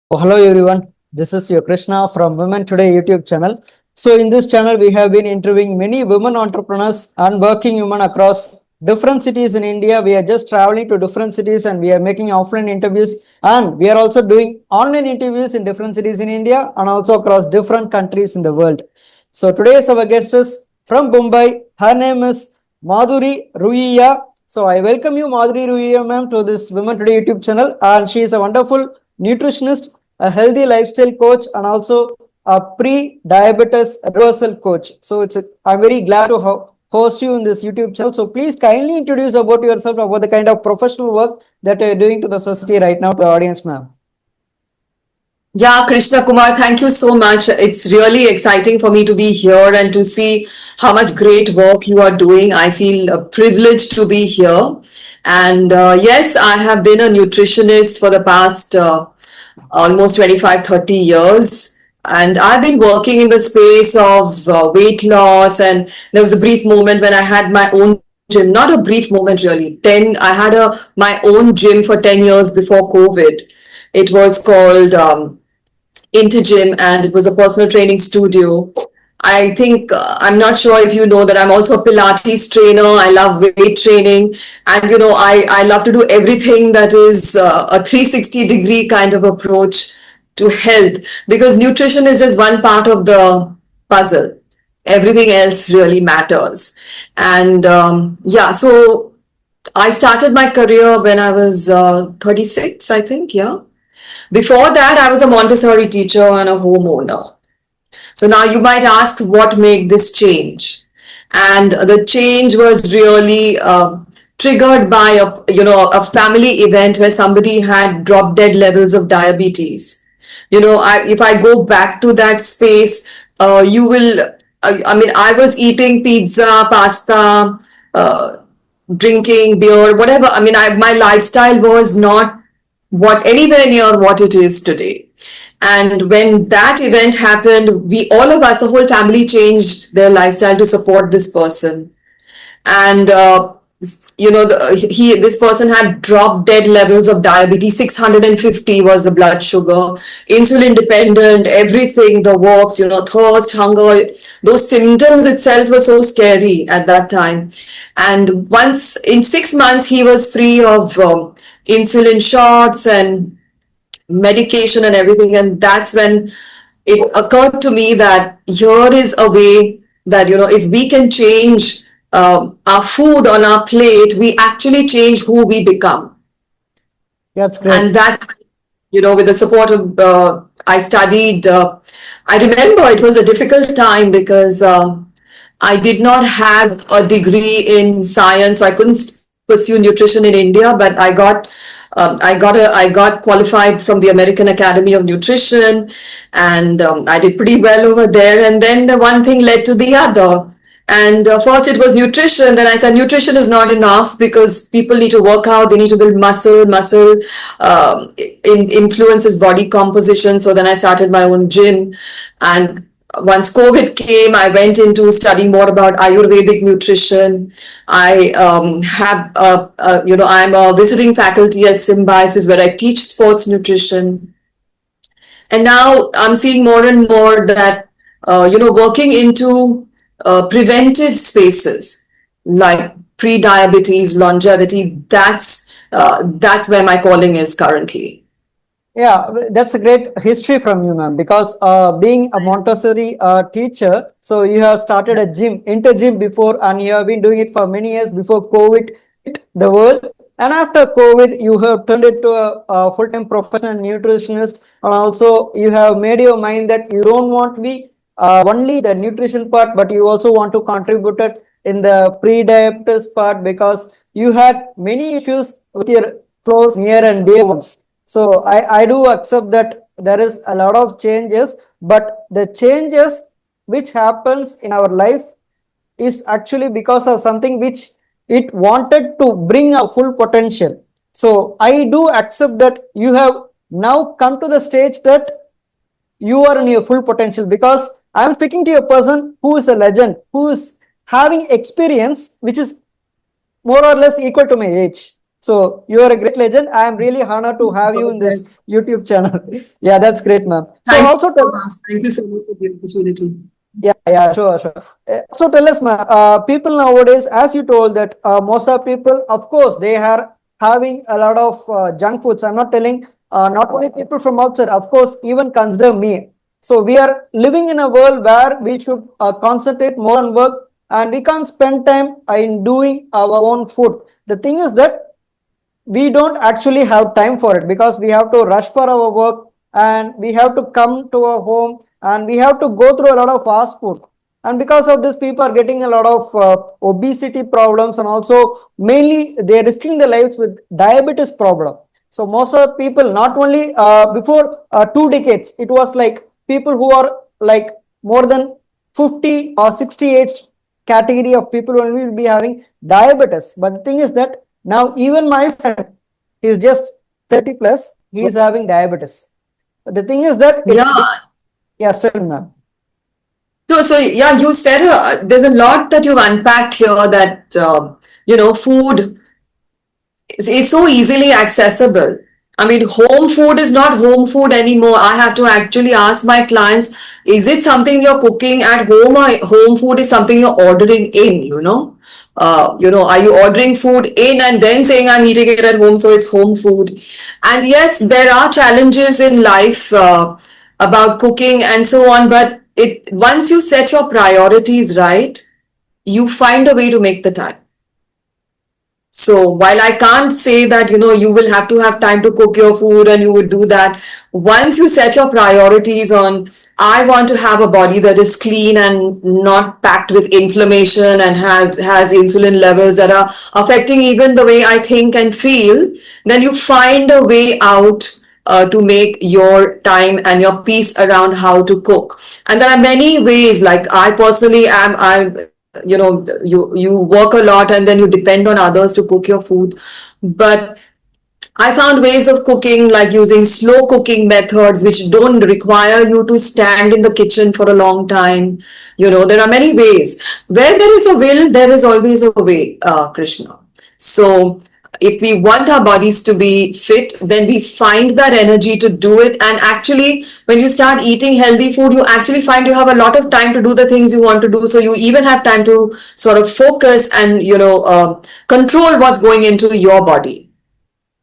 Hello everyone. This is your Krishna from Women Today YouTube channel. So in this channel, we have been interviewing many women entrepreneurs and working women across different cities in India. We are just traveling to different cities and we are making offline interviews, and we are also doing online interviews in different cities in India and also across different countries in the world. So today's our guest is from Mumbai. Her name is Madhuri Ruia. So I welcome you, Madhuri Ruia ma'am, to this Women Today YouTube channel, and she is a wonderful nutritionist, a healthy lifestyle coach, and also a pre-diabetes reversal coach. So I'm very glad to host you in this YouTube channel. So please kindly introduce about yourself, about the kind of professional work that you're doing to the society right now, to the audience, ma'am. Yeah, Krishna Kumar, thank you so much. It's really exciting for me to be here and to see how much great work you are doing. I feel privileged to be here. And yes, I have been a nutritionist for the past almost 25, 30 years. And I've been working in the space of weight loss. And there was a brief moment when I had my own gym, not a brief moment really. I had my own gym for 10 years before COVID. It was called Intergym, and it was a personal training studio. I think I'm not sure if you know that I'm also a Pilates trainer. I love weight training, and I love to do everything that is a 360-degree kind of approach to health, because nutrition is just one part of the puzzle. Everything else really matters. And yeah, so I started my career when I was 36, I think. Yeah. Before that, I was a Montessori teacher and a homeowner. So now you might ask what made this change, and the change was really triggered by a family event where somebody had drop dead levels of diabetes. If I go back to that space, you will. I was eating pizza, pasta, drinking beer, whatever. My lifestyle was not anywhere near what it is today. And when that event happened, all of us, the whole family, changed their lifestyle to support this person. And this person had drop dead levels of diabetes. 650 was the blood sugar, insulin dependent, everything, the works, thirst, hunger. Those symptoms itself were so scary at that time. And once in 6 months, he was free of insulin shots and medication and everything. And that's when it occurred to me that here is a way that, if we can change our food on our plate, we actually change who we become. That's great. And that, with the support of, I studied, I remember it was a difficult time because I did not have a degree in science, so I couldn't pursue nutrition in India, but I got qualified from the American Academy of Nutrition, and I did pretty well over there. And then the one thing led to the other. And first it was nutrition. Then I said nutrition is not enough because people need to work out. They need to build muscle. Muscle influences body composition. So then I started my own gym. And once COVID came, I went into studying more about Ayurvedic nutrition. I'm a visiting faculty at Symbiosis where I teach sports nutrition. And now I'm seeing more and more that, working into preventive spaces like pre-diabetes, longevity, that's where my calling is currently. Yeah, that's a great history from you, ma'am, because being a Montessori teacher, so you have started a gym, Intergym before, and you have been doing it for many years before COVID hit the world. And after COVID, you have turned it to a full-time professional nutritionist, and also you have made your mind that you don't want to be only the nutrition part, but you also want to contribute it in the pre-diabetes part because you had many issues with your close, near, and dear ones. So I do accept that there is a lot of changes, but the changes which happens in our life is actually because of something which it wanted to bring a full potential. So I do accept that you have now come to the stage that you are in your full potential, because I'm speaking to a person who is a legend, who is having experience which is more or less equal to my age. So you are a great legend. I am really honored to have you God in this bless. YouTube channel. Yeah, that's great, ma'am. So Thank you also so tell, much. Thank you so much for the opportunity. yeah, yeah, sure, sure. So tell us, ma'am, people nowadays, as you told that most of people, of course, they are having a lot of junk foods. I'm not telling not only people from outside, of course, even consider me. So we are living in a world where we should concentrate more on work and we can't spend time in doing our own food. The thing is that we don't actually have time for it because we have to rush for our work and we have to come to our home and we have to go through a lot of fast food, and because of this people are getting a lot of obesity problems, and also mainly they are risking their lives with diabetes problem. So most of the people, not only before 2 decades it was like people who are like more than 50 or 60 age category of people will be having diabetes. But the thing is that now even my friend, he's just 30 plus, he is having diabetes. But the thing is that Yeah. yeah, still, ma'am. No, so yeah, you said there's a lot that you've unpacked here that, food is so easily accessible. I mean, home food is not home food anymore. I have to actually ask my clients, is it something you're cooking at home or home food is something you're ordering in, are you ordering food in and then saying I'm eating it at home, so it's home food? And yes, there are challenges in life about cooking and so on, but it once you set your priorities right, you find a way to make the time. So while I can't say that, you will have to have time to cook your food and you would do that, once you set your priorities on, I want to have a body that is clean and not packed with inflammation and has insulin levels that are affecting even the way I think and feel, then you find a way out to make your time and your peace around how to cook. And there are many ways, like I personally am, you work a lot and then you depend on others to cook your food. But I found ways of cooking like using slow cooking methods which don't require you to stand in the kitchen for a long time. There are many ways. Where there is a will, there is always a way, Krishna. So if we want our bodies to be fit, then we find that energy to do it. And actually, when you start eating healthy food, you actually find you have a lot of time to do the things you want to do. So you even have time to sort of focus and, control what's going into your body,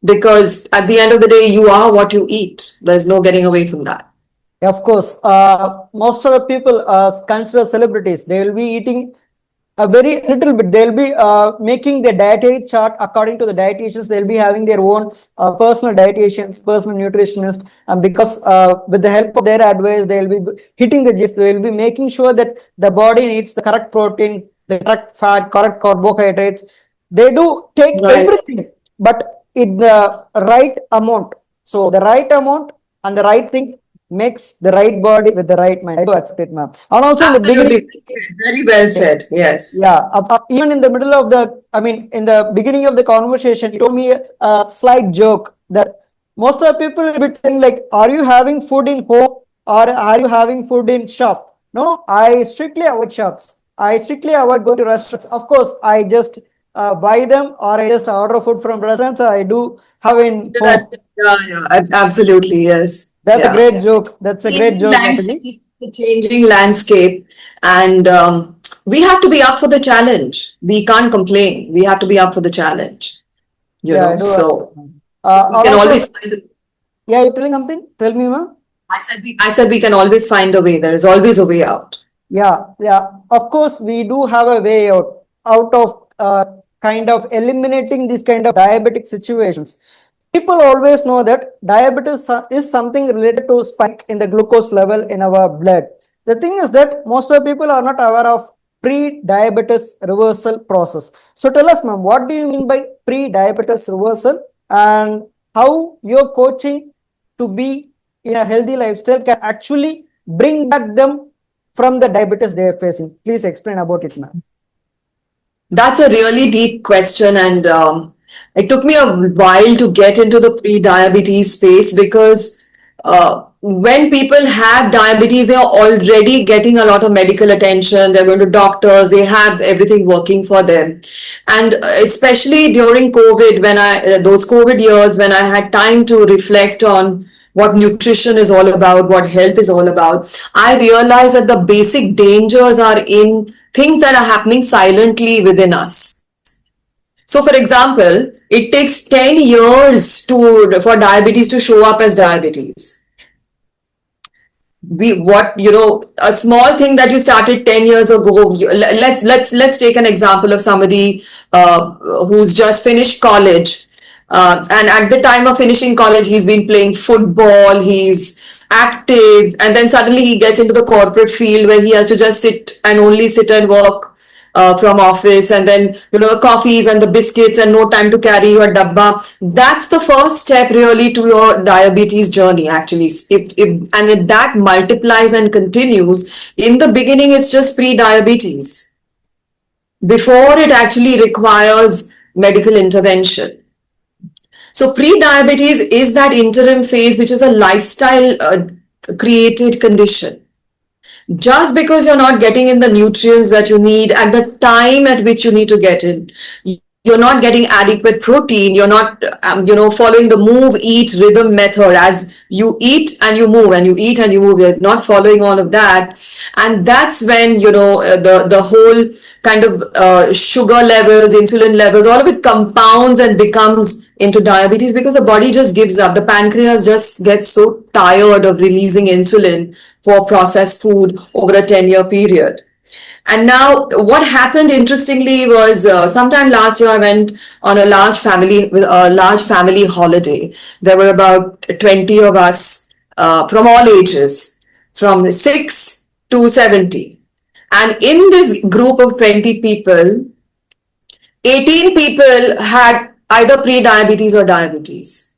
because at the end of the day you are what you eat. There's no getting away from that. Of course, most of the people consider celebrities. They will be eating a very little bit. They'll be making their dietary chart according to the dietitians. They'll be having their own personal dietitians, personal nutritionist, and because with the help of their advice, they'll be hitting the gist. They'll be making sure that the body needs the correct protein, the correct fat, correct carbohydrates. They do take Right. everything, but in the right amount. So the right amount and the right thing makes the right body with the right mind. I do accept it, ma'am. And also in the beginning, Absolutely. Very well said. Yes. yeah, even in the middle of the, I mean, in the beginning of the conversation, you told me a slight joke that most of the people will be saying like, "Are you having food in home or are you having food in shop?" No, I strictly avoid shops. I strictly avoid going to restaurants. Of course, I just buy them or I just order food from restaurants. I do have in home. Yeah, yeah, absolutely. Yes. That's a Yeah. great joke. That's a great Changing joke, Mataji. landscape, the changing landscape, and we have to be up for the challenge. We can't complain. We have to be up for the challenge. Yeah, I do So accept, ma'am. we And can also, always find. yeah, you're telling something? Tell me, ma'am. I said we can always find a way. There is always a way out. Yeah, yeah. Of course, we do have a way out of kind of eliminating these kind of diabetic situations. People always know that diabetes is something related to spike in the glucose level in our blood. The thing is that most of the people are not aware of pre-diabetes reversal process. So tell us, ma'am, what do you mean by pre-diabetes reversal and how your coaching to be in a healthy lifestyle can actually bring back them from the diabetes they are facing? Please explain about it, ma'am. That's a really deep question, and it took me a while to get into the pre-diabetes space because when people have diabetes, they are already getting a lot of medical attention. They're going to doctors, they have everything working for them. And especially during COVID, when those COVID years, when I had time to reflect on what nutrition is all about, what health is all about, I realized that the basic dangers are in things that are happening silently within us. So, for example, it takes 10 years for diabetes to show up as diabetes. A small thing that you started 10 years ago. Let's take an example of somebody who's just finished college, and at the time of finishing college he's been playing football, he's active, and then suddenly he gets into the corporate field where he has to just sit and work from office, and then the coffees and the biscuits and no time to carry your dabba. That's the first step really to your diabetes journey, actually. If that multiplies and continues, in the beginning it's just pre-diabetes before it actually requires medical intervention. So pre-diabetes is that interim phase, which is a lifestyle created condition. Just because you're not getting in the nutrients that you need at the time at which you need to get in, you're not getting adequate protein, you're not following the move eat rhythm method, as you eat and you move and you eat and you move, you're not following all of that. And that's when the whole kind of sugar levels, insulin levels, all of it compounds and becomes into diabetes, because the body just gives up. The pancreas just gets so tired of releasing insulin for processed food over a 10-year period. And now what happened interestingly was sometime last year I went on a large family holiday. There were about 20 of us from all ages, from 6 to 70. And in this group of 20 people, 18 people had either pre-diabetes or diabetes.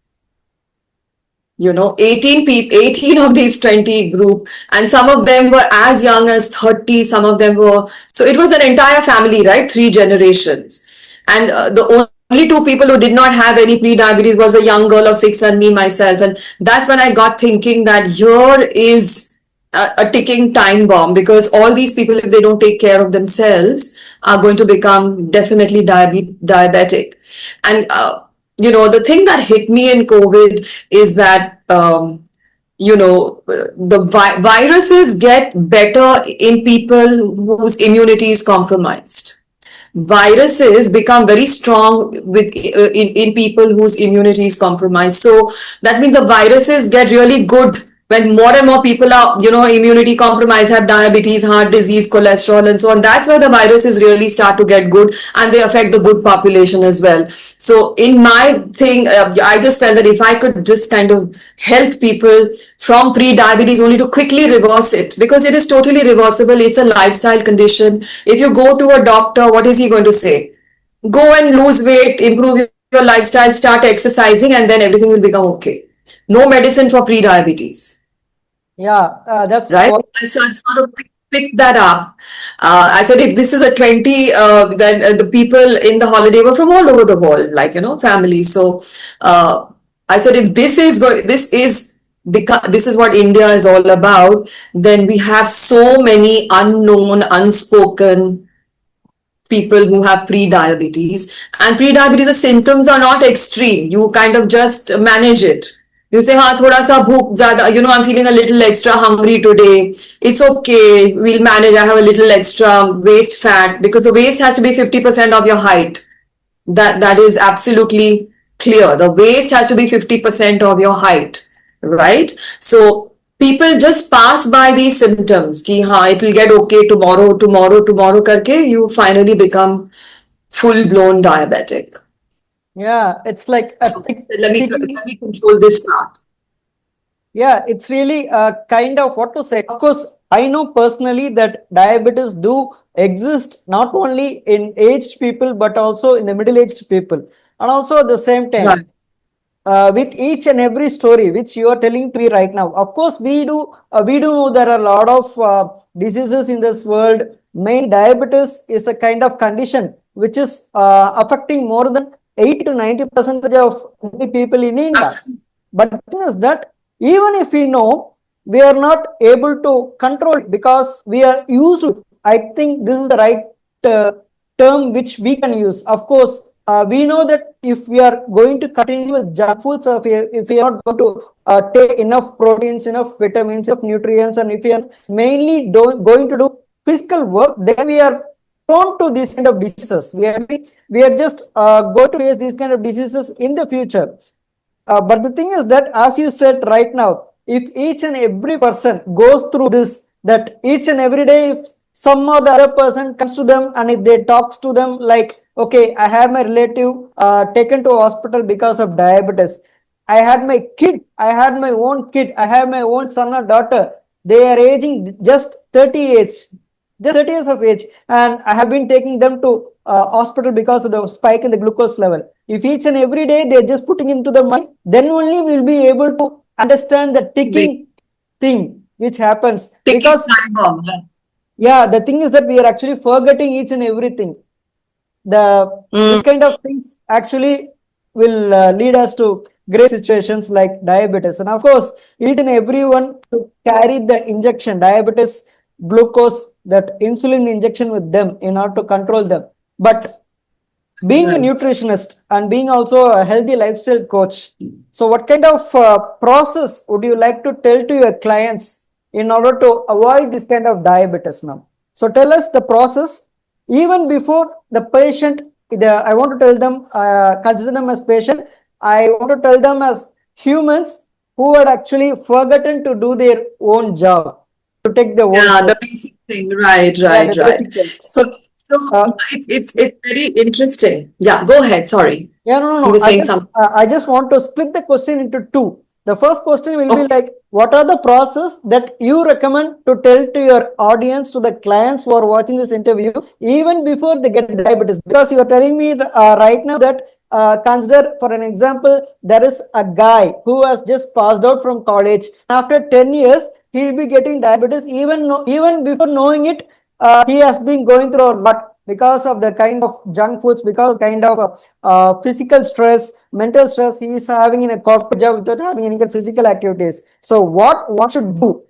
18 of these 20 group, and some of them were as young as 30, some of them were, so it was an entire family, right? 3 generations. And the only 2 people who did not have any pre-diabetes was a young girl of 6 and me, myself. And that's when I got thinking that here is a ticking time bomb, because all these people, if they don't take care of themselves, are going to become definitely diabetic. And the thing that hit me in COVID is that the viruses get better in people whose immunity is compromised. Viruses become very strong in people whose immunity is compromised. So that means the viruses get really good when more and more people are, immunity compromised, have diabetes, heart disease, cholesterol, and so on. That's where the viruses really start to get good, and they affect the good population as well. So in my thing, I just felt that if I could just kind of help people from pre-diabetes only to quickly reverse it, because it is totally reversible. It's a lifestyle condition. If you go to a doctor, what is he going to say? Go and lose weight, improve your lifestyle, start exercising, and then everything will become okay. No medicine for pre-diabetes. Yeah, that's right. So I sort of picked that up. I said, if this is a 20, then the people in the holiday were from all over the world, families. So I said, if this is what India is all about, then we have so many unknown, unspoken people who have pre-diabetes. And pre-diabetes, the symptoms are not extreme. You kind of just manage it. You say, thoda sa bhook zyada, I'm feeling a little extra hungry today. It's okay. We'll manage. I have a little extra waist fat, because the waist has to be 50% of your height. That is absolutely clear. The waist has to be 50% of your height, right? So people just pass by these symptoms. Ki, it will get okay tomorrow karke, you finally become full-blown diabetic. Yeah, it's like let me control this part. Yeah, it's really kind of what to say. Of course, I know personally that diabetes do exist not only in aged people but also in the middle-aged people, and also at the same time. Right. With each and every story which you are telling to me right now, of course, we do know there are a lot of diseases in this world. Main diabetes is a kind of condition which is affecting more than 80 to 90% of people in India. Absolutely. But the thing is that even if we know, we are not able to control it because we are used to. I think this is the right uh, term which we can use. Of course, we know that if we are going to continue with junk foods, or if we are not going to take enough proteins, enough vitamins, enough nutrients, and if we are mainly going to do physical work, then we are prone to these kind of diseases. We are just going to face these kind of diseases in the future. But the thing is that, as you said right now, if each and every person goes through this, that each and every day, if some or the other person comes to them and if they talks to them like, okay, I have my relative taken to hospital because of diabetes. I had my kid, I had my own kid, I have my own son or daughter. They are aging just 30 years, just 30 years of age, and I have been taking them to hospital because of the spike in the glucose level. If each and every day they're just putting into the mind, then only we'll be able to understand the ticking thing which happens. Ticking Because time bomb. yeah, the thing is that we are actually forgetting each and everything. This Mm. kind of things actually will lead us to great situations like diabetes. And of course, each and everyone to carry the injection, diabetes, glucose, that insulin injection with them in order to control them. But being a Right. nutritionist and being also a healthy lifestyle coach, so what kind of process would you like to tell to your clients in order to avoid this kind of diabetes, ma'am? So tell us the process even before the patient. I want to tell them, consider them as patient. I want to tell them as humans who had actually forgotten to do their own job, to take their own Yeah, food. the basic thing. Right, Yeah, the right, right. basic thing. So, So so uh, it's very interesting. Yeah, go ahead. Sorry, yeah, no, no, you no. were saying something. I just want to split the question into two. The first question will be Okay. like, what are the process that you recommend to tell to your audience, to the clients who are watching this interview, even before they get diabetes? Because you are telling me right now that consider, for an example, there is a guy who has just passed out from college. After 10 years, he will be getting diabetes. Even before knowing it, he has been going through a lot because of the kind of junk foods, because of kind of physical stress, mental stress he is having in a corporate job without having any kind of physical activities. So what one should do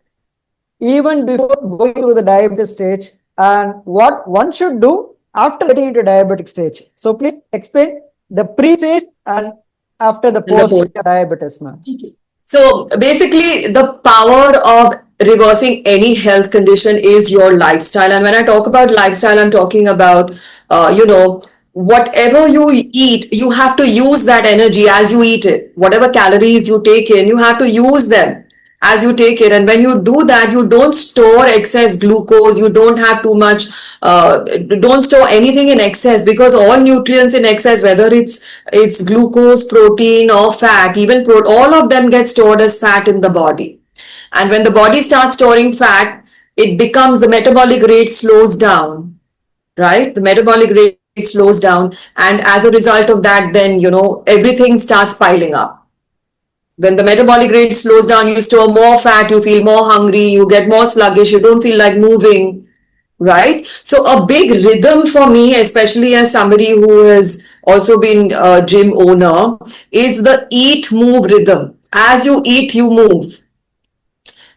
even before going through the diabetes stage, and what one should do after getting into diabetic stage? So please explain the pre-stage and after the And the post. post-diabetes, ma'am. So basically, the power of reversing any health condition is your lifestyle. And when I talk about lifestyle, I'm talking about, whatever you eat, you have to use that energy as you eat it. Whatever calories you take in, you have to use them as you take it. And when you do that, you don't store excess glucose, you don't have too much, don't store anything in excess, because all nutrients in excess, whether it's glucose, protein, or fat, even all of them get stored as fat in the body. And when the body starts storing fat, it becomes, the metabolic rate slows down, right? The metabolic rate slows down, and as a result of that, then everything starts piling up. When the metabolic rate slows down, you store more fat, you feel more hungry, you get more sluggish, you don't feel like moving, right? So a big rhythm for me, especially as somebody who has also been a gym owner, is the eat move rhythm. As you eat, you move.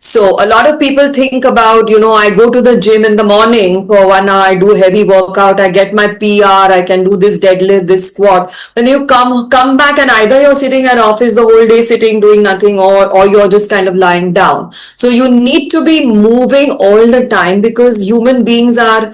So a lot of people think about, I go to the gym in the morning for 1 hour, I do heavy workout, I get my PR, I can do this deadlift, this squat. When you come back, and either you're sitting at office the whole day sitting doing nothing, or you're just kind of lying down. So you need to be moving all the time, because human beings are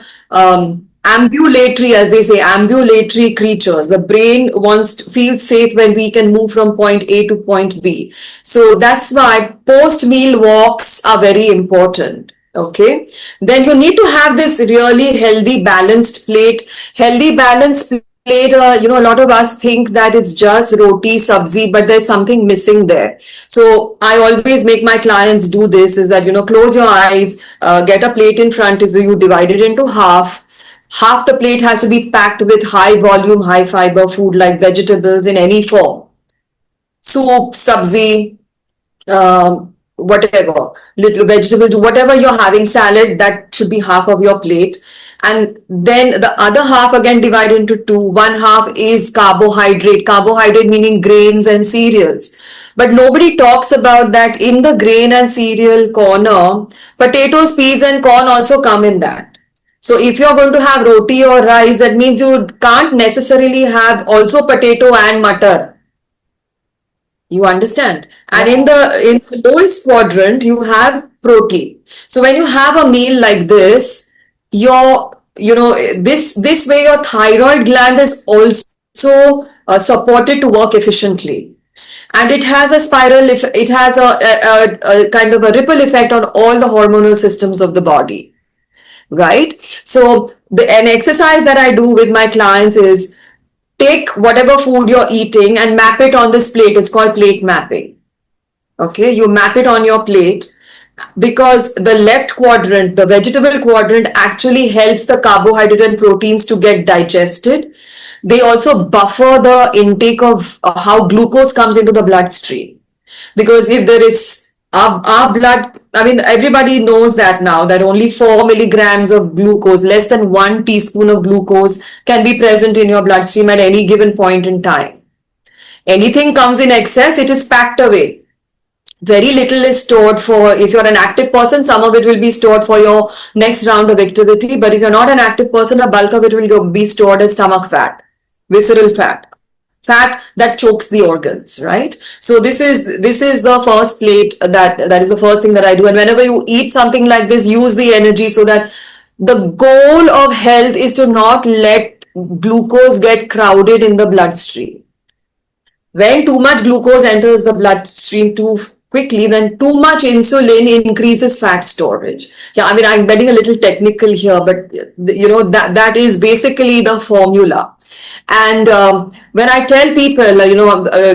ambulatory, as they say, ambulatory creatures. The brain wants to feel safe when we can move from point A to point B. So that's why post meal walks are very important. Okay, then you need to have this really healthy balanced plate. Healthy balanced plate, a lot of us think that it's just roti sabzi, but there's something missing there. So I always make my clients do this, is that close your eyes, get a plate in front of you, you divide it into half the plate has to be packed with high volume, high fiber food like vegetables in any form, soup, sabzi, whatever, little vegetables, whatever you're having, salad, that should be half of your plate. And then the other half again divide into two. One half is carbohydrate meaning grains and cereals. But nobody talks about that in the grain and cereal corner. Potatoes, peas, and corn also come in that. So if you're going to have roti or rice, that means you can't necessarily have also potato and mutter. You understand? And Yeah. in the lowest quadrant, you have protein. So when you have a meal like this, your this way your thyroid gland is also supported to work efficiently, and it has a it has a kind of a ripple effect on all the hormonal systems of the body, right? So an exercise that I do with my clients is take whatever food you're eating and map it on this plate. It's called plate mapping. Okay, you map it on your plate, because the left quadrant, the vegetable quadrant, actually helps the carbohydrate and proteins to get digested. They also buffer the intake of how glucose comes into the bloodstream. Because if there is our blood, I mean, everybody knows that now, that only 4 milligrams of glucose, less than 1 teaspoon of glucose, can be present in your bloodstream at any given point in time. Anything comes in excess, it is packed away. Very little is stored for, if you're an active person, some of it will be stored for your next round of activity. But if you're not an active person, a bulk of it will be stored as stomach fat, visceral fat that chokes the organs, right? So this is the first plate, that is the first thing that I do. And whenever you eat something like this, use the energy, so that the goal of health is to not let glucose get crowded in the bloodstream. When too much glucose enters the bloodstream too quickly, then too much insulin increases fat storage. Yeah, I mean, I'm getting a little technical here, but that is basically the formula. And when I tell people,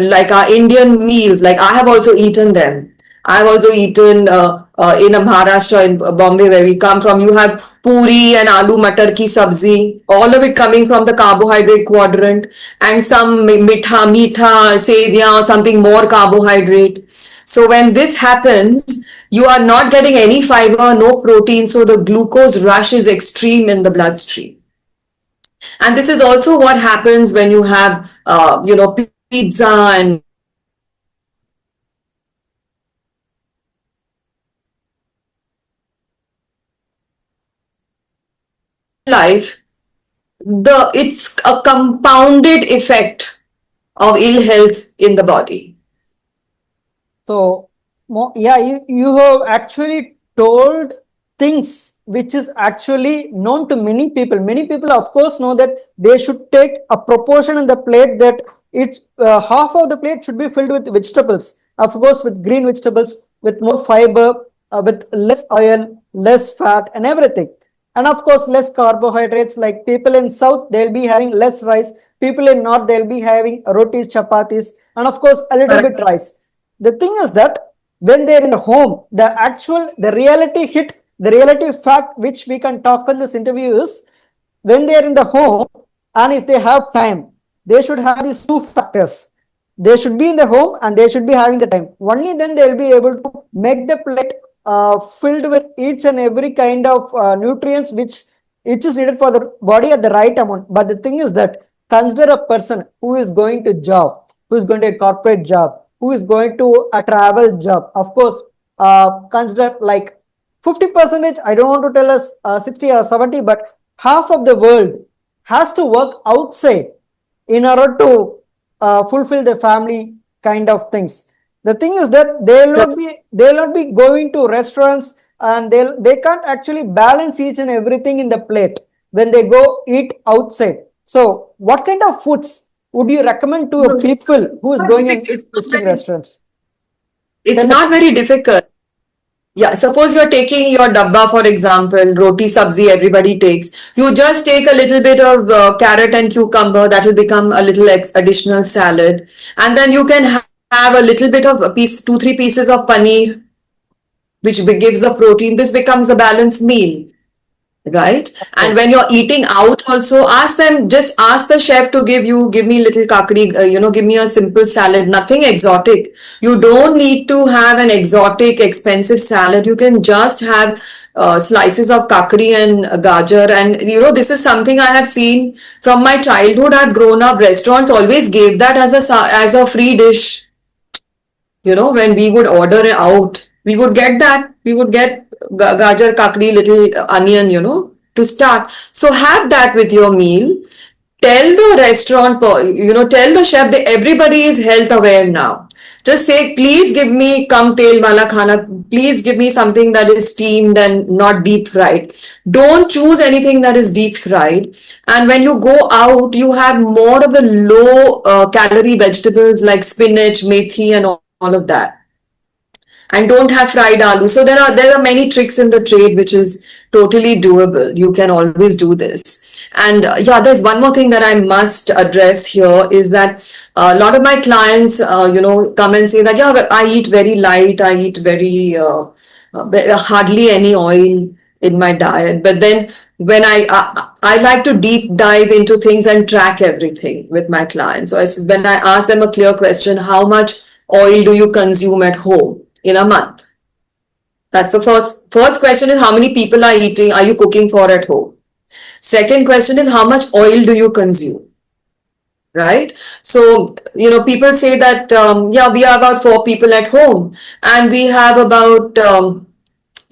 like our Indian meals, like I have also eaten them. I've also eaten in Maharashtra, in Bombay, where we come from. You have puri and aloo matar ki sabzi, all of it coming from the carbohydrate quadrant, and some meetha, sevia, or something more carbohydrate. So when this happens, you are not getting any fiber, no protein, so the glucose rush is extreme in the bloodstream. And this is also what happens when you have, pizza and life. It's a compounded effect of ill health in the body. So, yeah, you have actually told things which is actually known to many people. Many people, of course, know that they should take a proportion in the plate, that it's half of the plate should be filled with vegetables. Of course, with green vegetables, with more fiber, with less oil, less fat, and everything. And of course, less carbohydrates. Like people in South, they'll be having less rice. People in North, they'll be having rotis, chapatis, and of course, a little bit rice. The thing is that when they're in the home, the reality hit, the reality fact which we can talk in this interview is, when they're in the home and if they have time, they should have these two factors. They should be in the home and they should be having the time. Only then they'll be able to make the plate filled with each and every kind of nutrients which is needed for the body at the right amount. But the thing is that, consider a person who is going to job, who is going to a corporate job, who is going to a travel job. Of course, consider like 50%, I don't want to tell us 60 or 70, but half of the world has to work outside in order to fulfill the family kind of things. The thing is that they'll not be going to restaurants, and they can't actually balance each and everything in the plate when they go eat outside. So what kind of foods would you recommend to people who is going and visiting restaurants? It's not very difficult. Yeah, suppose you're taking your dabba, for example, roti sabzi everybody takes. You just take a little bit of carrot and cucumber, that will become a little additional salad. And then you can have a little bit of 2-3 pieces of paneer, which gives the protein. This becomes a balanced meal. Right? And when you're eating out also, just ask the chef to give me little kakdi, give me a simple salad, nothing exotic. You don't need to have an exotic, expensive salad. You can just have slices of kakdi and gajar. And, this is something I have seen from my childhood. I've grown up, restaurants always gave that as a free dish. When we would order out, we would get that. We would get gajar, kakdi, little onion, to start. So have that with your meal. Tell the restaurant, tell the chef that everybody is health aware now. Just say, please give me kam tel wala khana. Please give me something that is steamed and not deep fried. Don't choose anything that is deep fried. And when you go out, you have more of the low calorie vegetables like spinach, methi, and all of that, and don't have fried aloo. So there are many tricks in the trade which is totally doable. You can always do this. And yeah, there's one more thing that I must address here is that a lot of my clients, come and say that, yeah, I eat very light, I eat very hardly any oil in my diet. But then when I like to deep dive into things and track everything with my clients. So when I ask them a clear question, how much oil do you consume at home in a month? That's the first question is, how many people are you cooking for at home? Second question is, how much oil do you consume? Right? So, people say that, yeah, we are about 4 people at home and we have about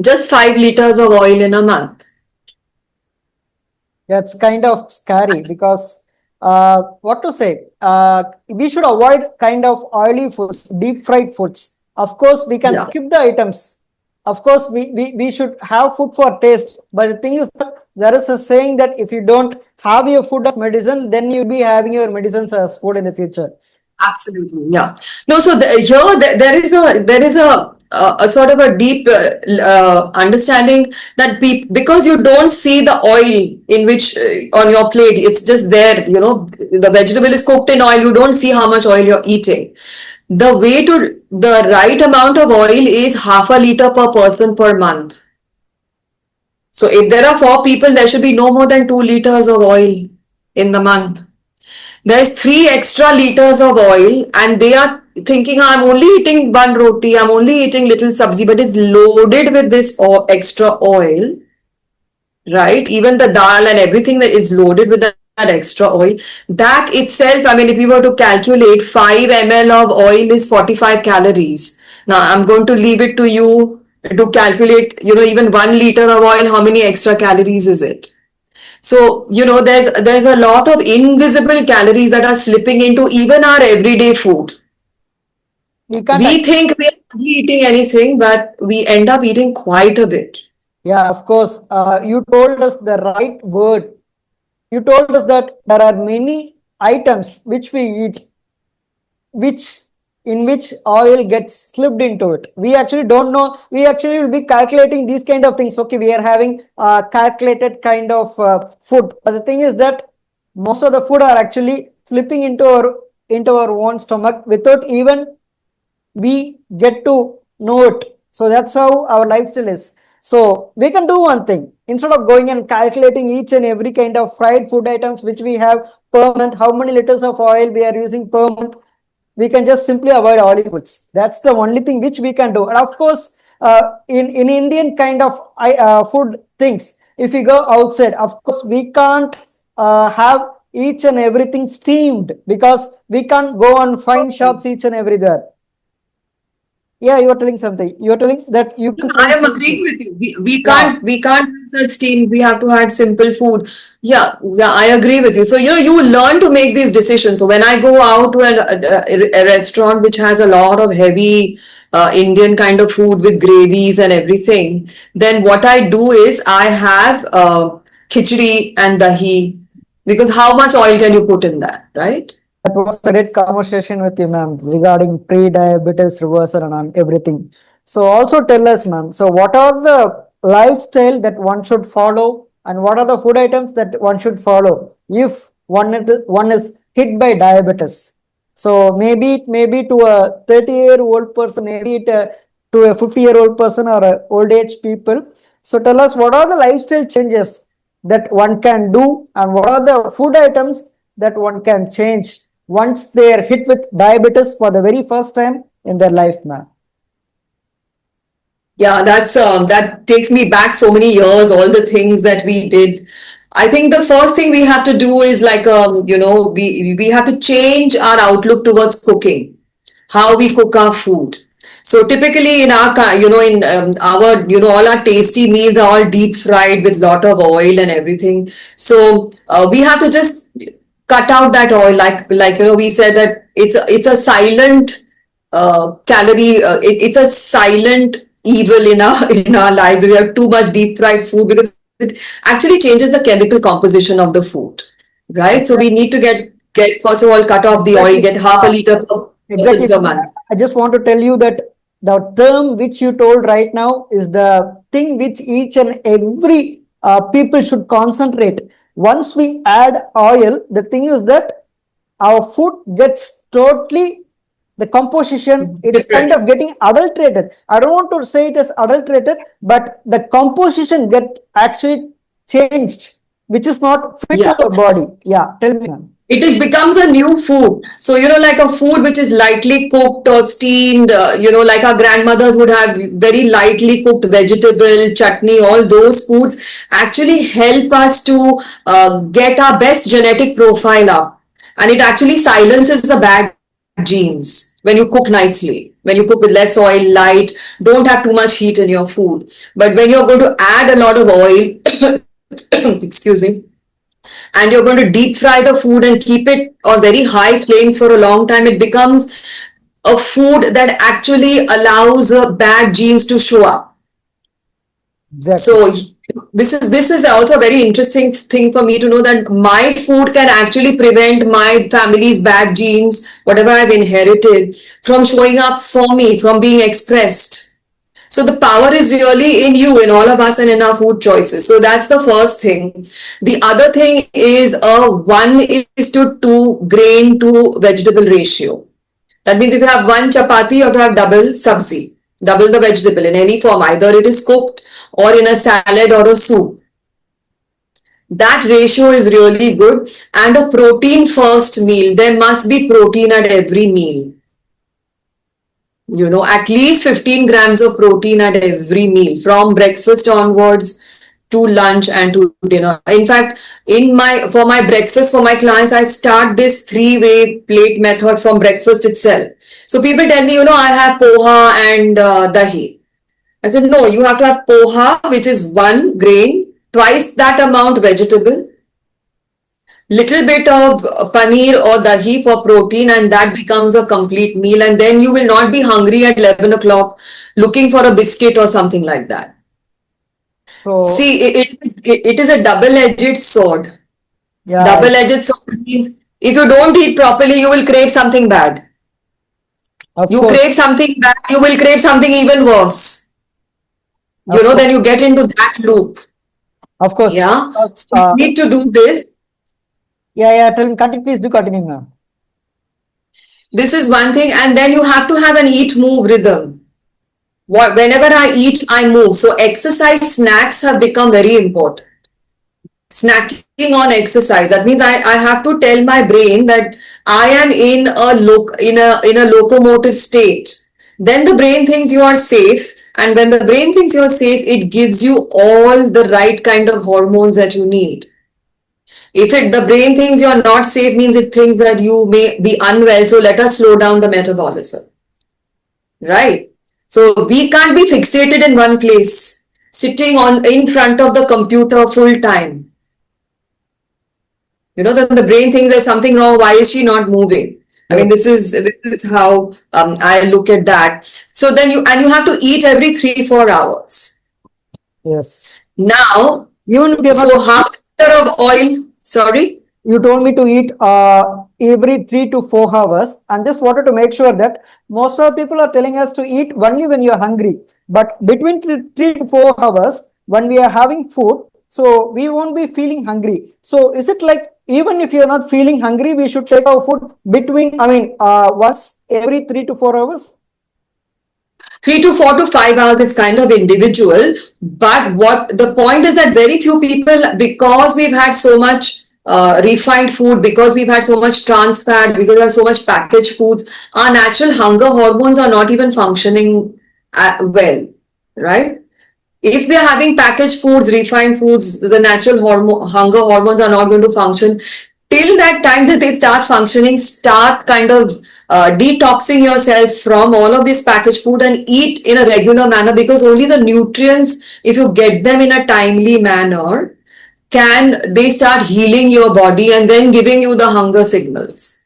just 5 liters of oil in a month. That's kind of scary because what to say? We should avoid kind of oily foods, deep fried foods. Of course, we can Yeah. skip the items. Of course, we should have food for taste. But the thing is that there is a saying that if you don't have your food as medicine, then you'll be having your medicines as food in the future. Absolutely, yeah. No, so here there is a sort of a deep understanding that because you don't see the oil in which on your plate, it's just there. The vegetable is cooked in oil. You don't see how much oil you're eating. The right amount of oil is half a liter per person per month. So if there are 4 people, there should be no more than 2 liters of oil in the month. There's 3 extra liters of oil, and they are thinking, I'm only eating one roti, I'm only eating little sabzi, but it's loaded with this extra oil, right? Even the dal and everything that is loaded with that extra oil. That itself, I mean, if we were to calculate, 5 ml of oil is 45 calories. Now, I'm going to leave it to you to calculate, even 1 liter of oil, how many extra calories is it? So, there's a lot of invisible calories that are slipping into even our everyday food. We can't. We think we are hardly eating anything, but we end up eating quite a bit. Yeah, of course. You told us the right word. You told us that there are many items which we eat, which in which oil gets slipped into it. We actually don't know. We actually will be calculating these kind of things. Okay, we are having calculated kind of food, but the thing is that most of the food are actually slipping into our own stomach without even we get to know it. So that's how our lifestyle is. So we can do one thing. Instead of going and calculating each and every kind of fried food items which we have per month, how many liters of oil we are using per month, we can just simply avoid oily foods. That's the only thing which we can do. And of course, in Indian kind of food things, if we go outside, of course, we can't have each and everything steamed because we can't go on fine shops each and everywhere. Yeah, you are telling something. You are telling that you I prefer am steamed food. agreeing with you. We Yeah, can't have such steam. We have to have simple food. Yeah, I agree with you. So you learn to make these decisions. So when I go out to a restaurant which has a lot of heavy Indian kind of food with gravies and everything, then what I do is I have khichdi and dahi, because how much oil can you put in that, right? that was a great conversation with you, ma'am, regarding pre-diabetes reversal and everything. So also tell us, ma'am, so what are the lifestyle that one should follow and what are the food items that one should follow if one is hit by diabetes? So maybe it may be to a 30-year-old person, maybe to a 50-year-old person or a old age people. So tell us what are the lifestyle changes that one can do and what are the food items that one can change once they are hit with diabetes for the very first time in their life, ma'am. Yeah, that takes me back so many years, all the things that we did. I think the first thing we have to do is like we have to change our outlook towards cooking. how we cook our food. So typically in our, in our, all our tasty meals are all deep fried with lot of oil and everything. So we have to just cut out that oil. We said that it's a silent calorie. It's a silent evil in our in our lives. We have too much deep fried food because it actually changes the chemical composition of the food, right? So we need to get first of all cut off the oil, Exactly. get half a liter per person Exactly. per month. I just want to tell you that the term which you told right now is the thing which each and every people should concentrate. Once we add oil, the thing is that our food gets totally the composition, it's kind Different. of getting adulterated. I don't want to say it as adulterated, but the composition get actually changed, which is not fit to Yeah. our body. Yeah, tell me, ma'am. Becomes a new food. So, like a food which is lightly cooked or steamed, like our grandmothers would have very lightly cooked vegetable, chutney, all those foods actually help us to get our best genetic profile up. And it actually silences the bad genes when you cook nicely, when you cook with less oil, light, don't have too much heat in your food. But when you're going to add a lot of oil, excuse me, and you're going to deep fry the food and keep it on very high flames for a long time, it becomes a food that actually allows bad genes to show up. Exactly. So this is also a very interesting thing for me to know that my food can actually prevent my family's bad genes, whatever I've inherited, from showing up for me, from being expressed. So the power is really in you, in all of us, and in our food choices. So that's the first thing. The other thing is a 1:2 grain to vegetable ratio. That means if you have one chapati, you have to have double sabzi, double the vegetable in any form, either it is cooked or in a salad or a soup. That ratio is really good. And a protein first meal. There must be protein at every meal. At least 15 grams of protein at every meal from breakfast onwards to lunch and to dinner. In fact, for my breakfast for my clients, I start this 3-way plate method from breakfast itself. So people tell me, I have poha and dahi. I said, no, you have to have poha, which is 1 grain, twice that amount vegetable, little bit of paneer or dahi for protein, and that becomes a complete meal. And then you will not be hungry at 11 o'clock looking for a biscuit or something like that. So, See, it is a double-edged sword. yeah, Double-edged sword means if you don't eat properly, you will crave something bad. of You course, crave something bad, you will crave something even worse. of course, Then you get into that loop. of course. Yeah. Because, So you need to do this. yeah, yeah. Tell me, continue, please do continue, ma'am. This is one thing. And then you have to have an eat move rhythm. Whenever I eat, I move. So exercise snacks have become very important. Snacking on exercise. That means I have to tell my brain that I am in a locomotive state. Then the brain thinks you are safe. And when the brain thinks you are safe, it gives you all the right kind of hormones that you need. If the brain thinks you're not safe, means it thinks that you may be unwell. So let us slow down the metabolism. Right? So we can't be fixated in one place, sitting in front of the computer full time. Then the brain thinks there's something wrong. Why is she not moving? I mean, this is how I look at that. So then you have to eat every 3-4 hours. Yes. Now, Even if you're so not, half a liter of oil. Sorry. you told me to eat every 3 to 4 hours, and just wanted to make sure that most of the people are telling us to eat only when you're hungry. But between 3 to 4 hours, when we are having food, so we won't be feeling hungry. So is it like even if you're not feeling hungry, we should take our food between, once every 3 to 4 hours? 3 to 4 to 5 hours is kind of individual, but what the point is that very few people, because we've had so much refined food, because we've had so much trans fat, because we have so much packaged foods, our natural hunger hormones are not even functioning well, right? If we are having packaged foods, refined foods, the natural hunger hormones are not going to function till that time that they start functioning, start kind of detoxing yourself from all of this packaged food and eat in a regular manner, because only the nutrients, if you get them in a timely manner, can they start healing your body and then giving you the hunger signals.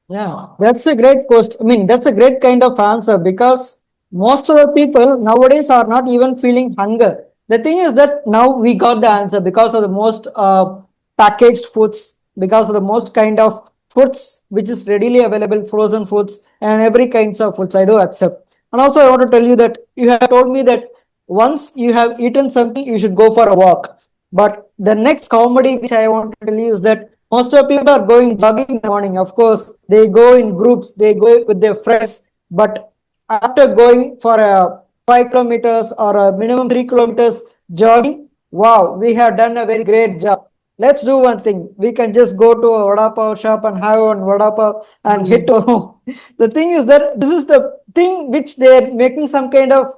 Yeah, that's a great question. I mean, that's a great kind of answer because most of the people nowadays are not even feeling hunger. The thing is that now we got the answer because of the most packaged foods, because of the most kind of foods which is readily available, frozen foods and every kinds of foods. I do accept. And also, I want to tell you that you have told me that once you have eaten something, you should go for a walk. But the next comedy which I want to tell you is that most of the people are going jogging in the morning. Of course, they go in groups, they go with their friends. But after going for a 5 kilometers or a minimum 3 kilometers jogging, wow, we have done a very great job. Let's do one thing. We can just go to a vada pav shop and have one vada pav and hit home. The thing is that this is the thing which they are making some kind of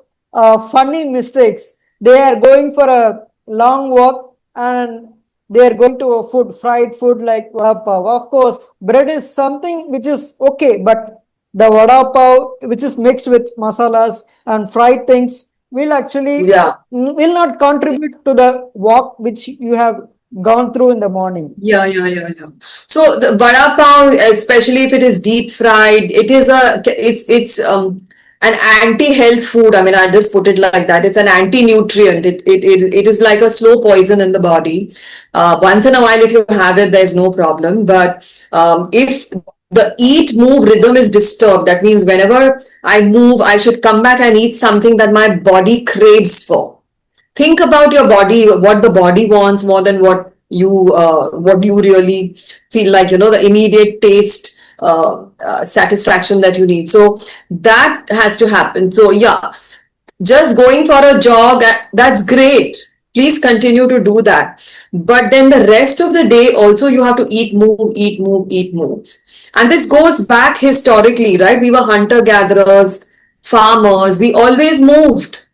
funny mistakes. They are going for a long walk and they are going to a food, fried food like vada pav. Of course, bread is something which is okay, but the vada pav, which is mixed with masalas and fried things, will actually Yeah. will not contribute to the walk which you have gone through in the morning. Yeah. So the vada pav, especially if it is deep fried, it's an anti-health food. I mean, I just put it like that. It's an anti-nutrient. It is like a slow poison in the body. Once in a while, if you have it, there's no problem. But if the eat move rhythm is disturbed, that means whenever I move, I should come back and eat something that my body craves for. Think about your body, what the body wants more than what you really feel like, the immediate taste satisfaction that you need. So that has to happen. So yeah, just going for a jog, that's great. Please continue to do that. But then the rest of the day also you have to eat, move, eat, move, eat, move. And this goes back historically, right? We were hunter gatherers, farmers, we always moved.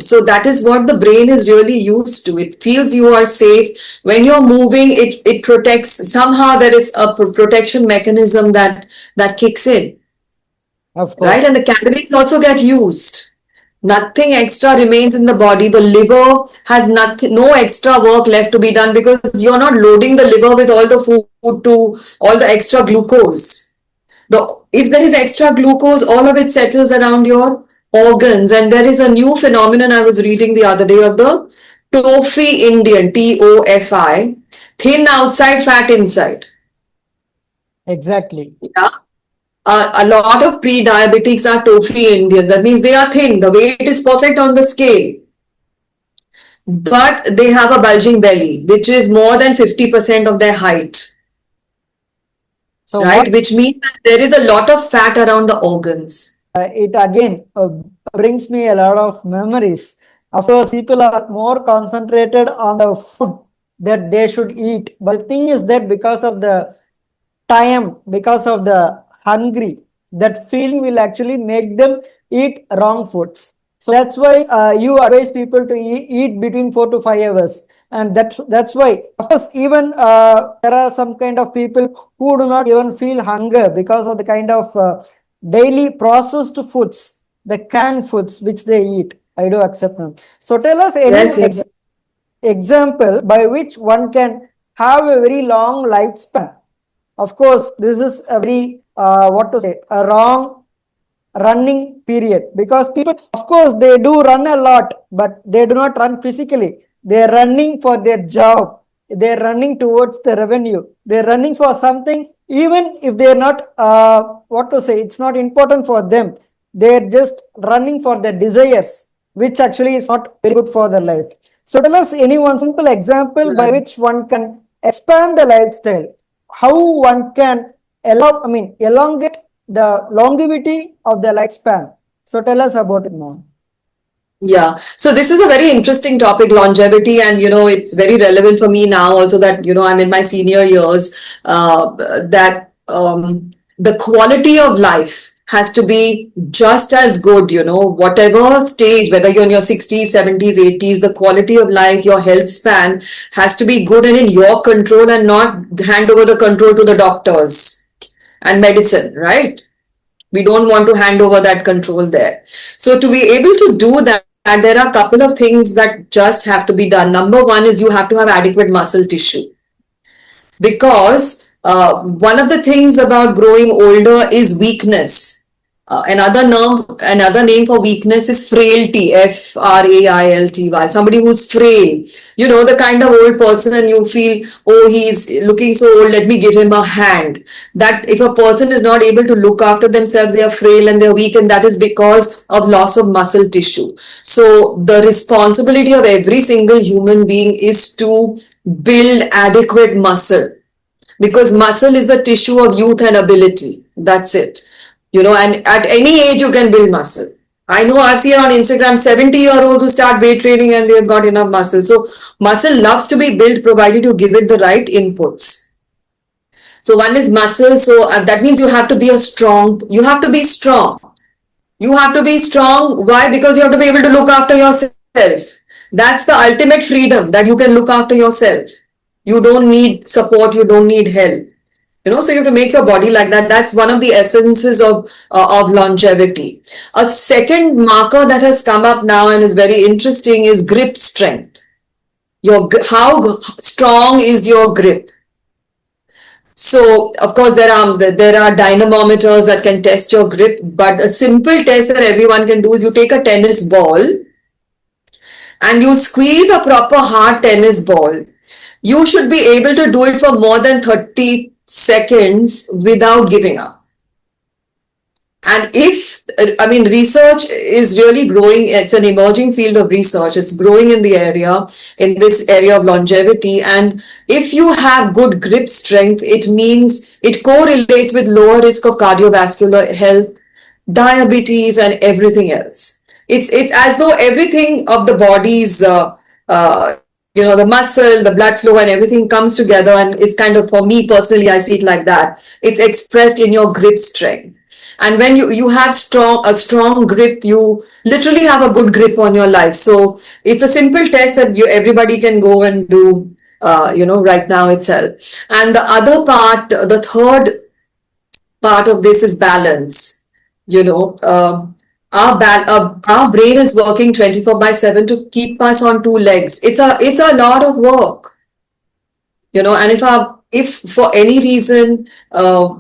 So that is what the brain is really used to. It feels you are safe when you're moving. It protects. Somehow there is a protection mechanism that kicks in, Of right? course. And the calories also get used. Nothing extra remains in the body. The liver has nothing, no extra work left to be done, because you're not loading the liver with all the food, to all the extra glucose. If there is extra glucose, all of it settles around your organs. And there is a new phenomenon I was reading the other day of the TOFI Indian, TOFI, thin outside, fat inside. Exactly. Yeah. A lot of pre-diabetics are TOFI Indians. That means they are thin. The weight is perfect on the scale, but they have a bulging belly, which is more than 50% of their height, So what right? Which means that there is a lot of fat around the organs. it again brings me a lot of memories. Of course, people are more concentrated on the food that they should eat. But the thing is that because of the time, because of the hungry, that feeling will actually make them eat wrong foods. So that's why you advise people to eat between 4 to 5 hours, and that's why. Of course, even there are some kind of people who do not even feel hunger because of the kind of daily processed foods, the canned foods which they eat. I do accept them. So tell us any Yes, yes. example by which one can have a very long lifespan. Of course, this is a very what to say, a wrong running period, because people, of course, they do run a lot, but they do not run physically. They're running for their job, they're running towards the revenue, they're running for something. Even if they're not what to say, it's not important for them, they're just running for their desires, which actually is not very good for their life. So tell us any one simple example by which one can expand the lifestyle, how one can elongate the longevity of the lifespan. So tell us about it more. Yeah. So this is a very interesting topic, longevity, and it's very relevant for me now also that I'm in my senior years. That the quality of life has to be just as good, whatever stage, whether you're in your 60s, 70s, 80s, the quality of life, your health span has to be good and in your control, and not hand over the control to the doctors and medicine, right? We don't want to hand over that control there. So to be able to do that, there are a couple of things that just have to be done. Number one is you have to have adequate muscle tissue, because one of the things about growing older is weakness. Another name for weakness is frailty, frailty. Somebody who's frail, the kind of old person, and you feel, oh, he's looking so old, let me give him a hand. That if a person is not able to look after themselves, they are frail and they're weak, and that is because of loss of muscle tissue. So the responsibility of every single human being is to build adequate muscle, because muscle is the tissue of youth and ability. That's it. And at any age you can build muscle. I know I've seen on Instagram 70-year-olds who start weight training and they've got enough muscle. So muscle loves to be built provided you give it the right inputs. So one is muscle. So that means you have to be strong. You have to be strong. You have to be strong. Why? Because you have to be able to look after yourself. That's the ultimate freedom, that you can look after yourself. You don't need support. You don't need help. So you have to make your body like that. That's one of the essences of longevity. A second marker that has come up now and is very interesting is grip strength. How strong is your grip? So of course there are dynamometers that can test your grip, but a simple test that everyone can do is you take a tennis ball and you squeeze a proper hard tennis ball. You should be able to do it for more than 30 seconds without giving up. And research is really growing. It's an emerging field of research. It's growing in this area of longevity. And if you have good grip strength, it means it correlates with lower risk of cardiovascular health, diabetes, and everything else. It's as though everything of the body's the muscle, the blood flow, and everything comes together. And it's kind of, for me personally, I see it like that. It's expressed in your grip strength. And when you have a strong grip, you literally have a good grip on your life. So it's a simple test that everybody can go and do, right now itself. And the third part of this is balance. Our brain is working 24/7 to keep us on two legs. It's a lot of work, and if for any reason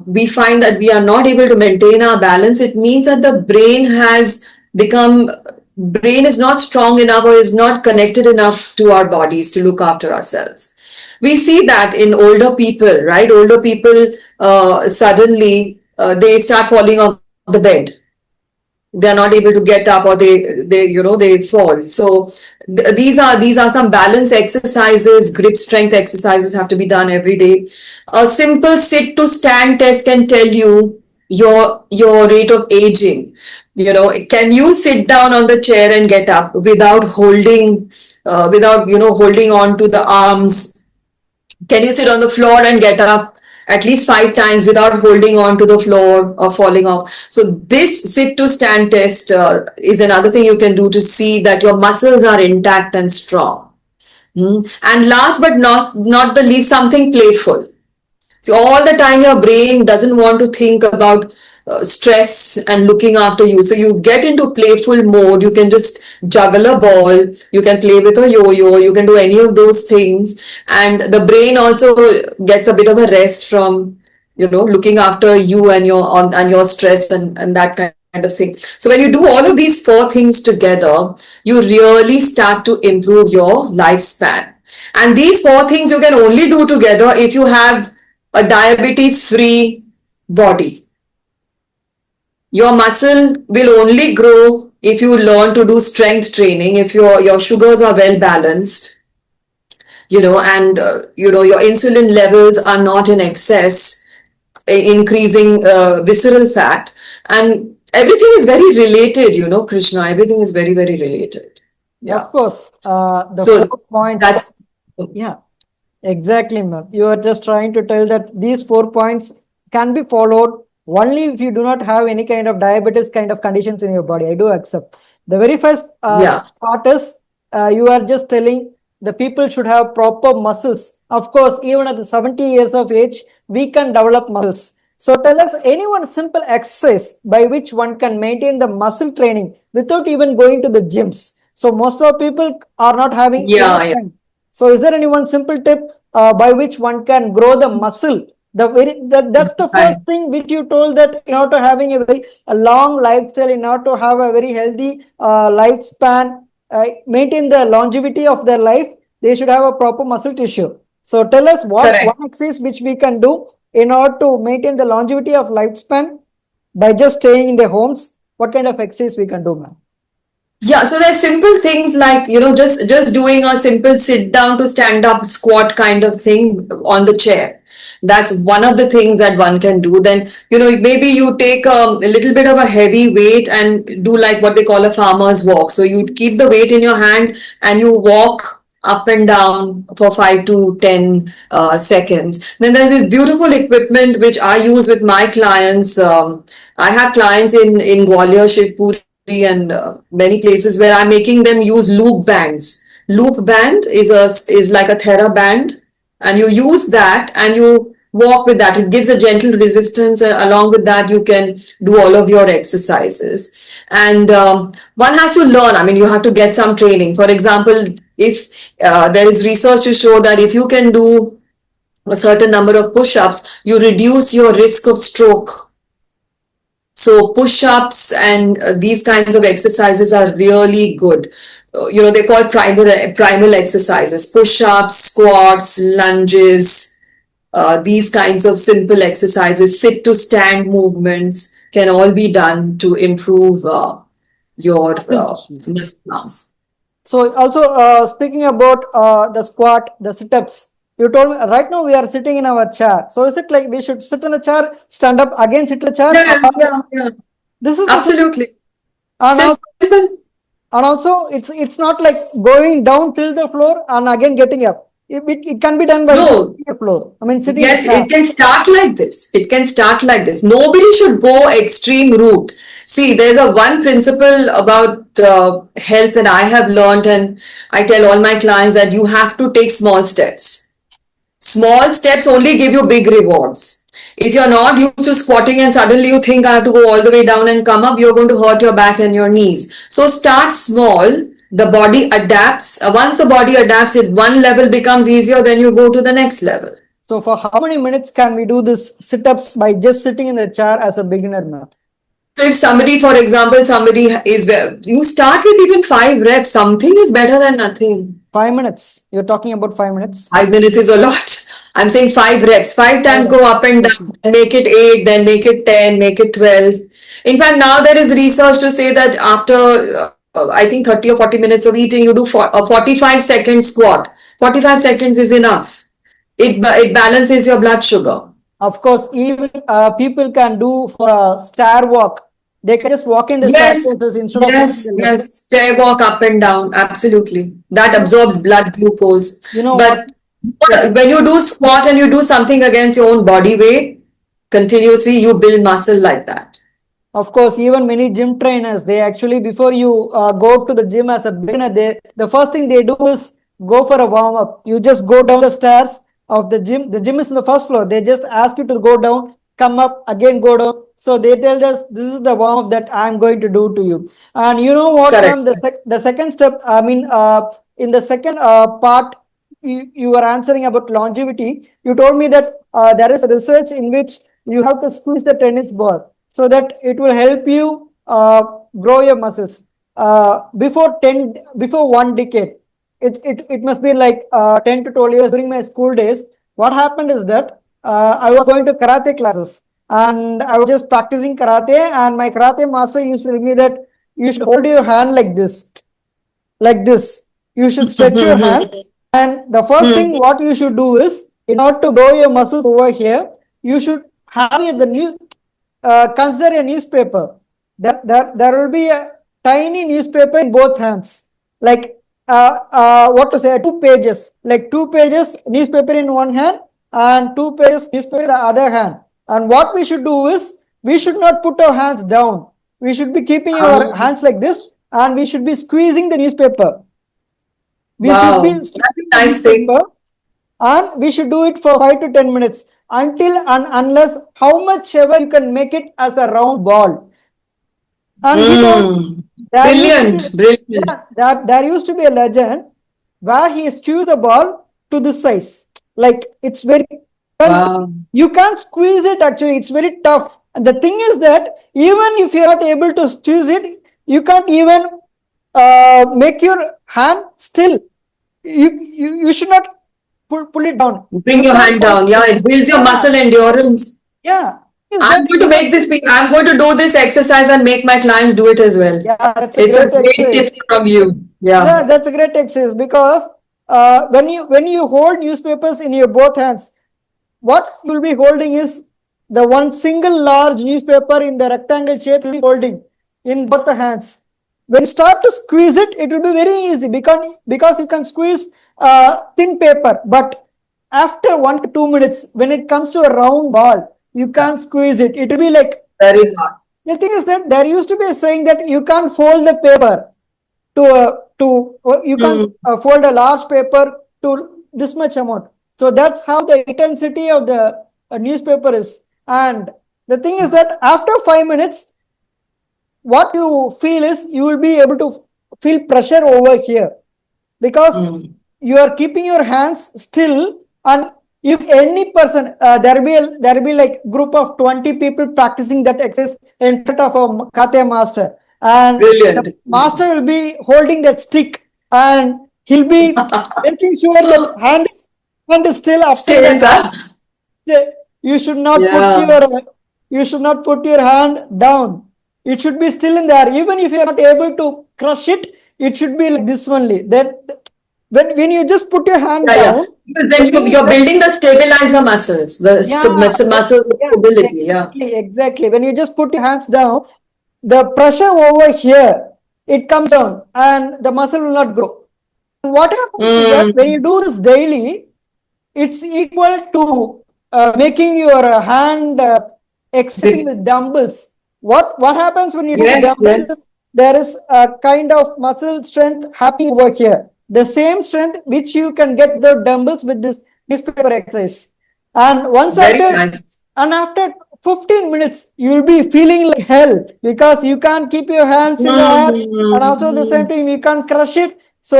we find that we are not able to maintain our balance, it means that the brain is not strong enough, or is not connected enough to our bodies to look after ourselves. We see that in older people, right? Older people suddenly they start falling off the bed. They're not able to get up, or they fall. So these are some balance exercises. Grip strength exercises have to be done every day. A simple sit to stand test can tell you your rate of aging. Can you sit down on the chair and get up without holding on to the arms? Can you sit on the floor and get up at least 5 times without holding on to the floor or falling off? So this sit to stand test is another thing you can do to see that your muscles are intact and strong. And last but not the least, something playful. So all the time your brain doesn't want to think about stress and looking after you. So you get into playful mode. You can just juggle a ball. You can play with a yo-yo. You can do any of those things. And the brain also gets a bit of a rest from, looking after you and your stress and that kind of thing. So when you do all of these 4 things together, you really start to improve your lifespan. And these 4 things you can only do together if you have a diabetes-free body. Your muscle will only grow if you learn to do strength training, if your sugars are well balanced, and your insulin levels are not in excess, increasing visceral fat, and everything is very related. Krishna, everything is very, very related. Yeah, of course. The 4 points. Yeah. Exactly, ma'am. You are just trying to tell that these 4 points can be followed Only if you do not have any kind of diabetes kind of conditions in your body. I do accept. The very first Yeah, part is you are just telling the people should have proper muscles. Of course, even at the 70 years of age, we can develop muscles. So tell us any one simple exercise by which one can maintain the muscle training without even going to the gyms. So most of people are not having enough yeah, yeah. time. So is there any one simple tip by which one can grow the muscle? That's the Right. first thing which you told, that in order to having a long lifestyle, in order to have a very healthy lifespan, maintain the longevity of their life, they should have a proper muscle tissue. So tell us what one Correct. exercise which we can do in order to maintain the longevity of lifespan by just staying in their homes. What kind of exercise we can do, ma'am? Yeah, so there's simple things like, just doing a simple sit down to stand up squat kind of thing on the chair. That's one of the things that one can do. Then, maybe you take a little bit of a heavy weight and do like what they call a farmer's walk. So you keep the weight in your hand and you walk up and down for 5 to 10 seconds. Then there's this beautiful equipment which I use with my clients. I have clients in Gwalior, Shivpuri, and many places where I'm making them use loop bands. Loop band is like a Thera band, and you use that and you walk with that. It gives a gentle resistance, and along with that, you can do all of your exercises. And one has to learn. I mean, you have to get some training. For example, if there is research to show that if you can do a certain number of push-ups, you reduce your risk of stroke. So push-ups and these kinds of exercises are really good. They call primal exercises: push-ups, squats, lunges. These kinds of simple exercises, sit to stand movements, can all be done to improve your Muscle tissue. muscle mass. So also speaking about the squat, the sit-ups, you told me right now we are sitting in our chair. So is it like we should sit in the chair, stand up again, sit in the chair? Yeah, yeah, yeah. This is the Absolutely. and Simple. also it's not like going down till the floor and again getting up. It can be done by just No, sitting the floor. I mean sitting in the yes, chair. it can start like this. It can start like this. Nobody should go extreme route. See, there's a one principle about health that I have learned, and I tell all my clients that you have to take small steps. Small steps only give you big rewards. If you're not used to squatting and suddenly you think I have to go all the way down and come up, you're going to hurt your back and your knees. So start small. The body adapts. Once the body adapts, if one level becomes easier, then you go to the next level. So for how many minutes can we do this sit-ups by just sitting in the chair as a beginner, ma'am? So if somebody, for example, you start with even 5 reps, something is better than nothing. 5 minutes. You're talking about 5 minutes. 5 minutes is a lot. I'm saying 5 reps. 5 times go up and down, and make it 8, then make it 10, make it 12. In fact, now there is research to say that after, I think 30 or 40 minutes of eating, you do a 45-second squat. 45 seconds is enough. It balances your blood sugar. Of course, even people can do for a stair walk. They can just walk in the Yes, staircases instead of hitting yes, the lift. yes. Stair walk up and down. Absolutely. That You know, absorbs blood glucose. you know what? But Yes. when you do squat and you do something against your own body weight, continuously, you build muscle like that. Of course, even many gym trainers, they actually, before you go to the gym as a beginner, the first thing they do is go for a warm up. You just go down the stairs of the gym. The gym is in the first floor. They just ask you to go down, come up, again go down. So they tell us this is the warm up that I'm going to do to you. And you know what, ma'am? Correct. The second step, I mean, in the second part, you were answering about longevity. You told me that there is a research in which you have to squeeze the tennis ball so that it will help you grow your muscles. Before 1 decade, it must be like 10 to 12 years during my school days. What happened is that I was going to karate classes and I was just practicing karate, and my karate master used to tell me that you should hold your hand like this, like this. You should stretch your hand. And the first thing what you should do is, in order to grow your muscles over here, you should have the new, consider a newspaper. There will be a tiny newspaper in both hands. Like, what to say, 2 pages. Like 2 pages newspaper in one hand and 2 pages newspaper in the other hand. And what we should do is, we should not put our hands down. We should be keeping our Um, hands like this, and we should be squeezing the newspaper. We should be wow, that's squeezing a the nice thing. newspaper, and we should do it for 5 to 10 minutes, until and unless how much ever you can make it as a round ball. And he told Mm. there used to be, Brilliant, brilliant. yeah, there used to be a legend where he skews the ball to this size. Like it's very, because Wow. you can't squeeze it actually, it's very tough. And the thing is that even if you're not able to squeeze it, you can't even make your hand still. You should not pull it down. Bring You your can't hand pull. down. Yeah, it builds your Yeah, muscle endurance. yeah. Is I'm that going to even? make this thing. I'm going to do this exercise and make my clients do it as well. Yeah, that's a It's a great great exercise. tip from you. Yeah. Yeah, that's a great exercise because when you hold newspapers in your both hands, what you'll be holding is the one single large newspaper in the rectangle shape you'll be holding in both the hands. When you start to squeeze it, it will be very easy because you can squeeze thin paper. But after 1 to 2 minutes, when it comes to a round ball, you can't squeeze it. It will be like, Very hard. the thing is that there used to be a saying that you can't fold the paper you can't Mm. fold a large paper to this much amount. So that's how the intensity of the newspaper is. And the thing is that after 5 minutes, what you feel is you will be able to feel pressure over here, because Mm. you are keeping your hands still. And if any person, there will be like group of 20 people practicing that exercise in front of a kate master, and the Brilliant. master will be holding that stick, and he'll be making sure that hand is still upside Still, and down. You should not put yeah. your hand down. It should be still in there. Even if you are not able to crush it, it should be like this only. Then when you just put your hand Yeah, yeah. down, Because the then thing is you're that, building the stabilizer muscles, the yeah, muscles of yeah, stability. Yeah. exactly. When you just put your hands down, the pressure over here, it comes down and the muscle will not grow. What happens is that when Mm. you do this daily, it's equal to making your hand exercising Big. with dumbbells. What happens when you do Yes, dumbbells is yes. there is a kind of muscle strength happening over here. The same strength which you can get the dumbbells with this newspaper exercise. And once Very after nice. and after 15 minutes, you'll be feeling like hell because you can't keep your hands in the air, and also at the same Mm. time you can't crush it. So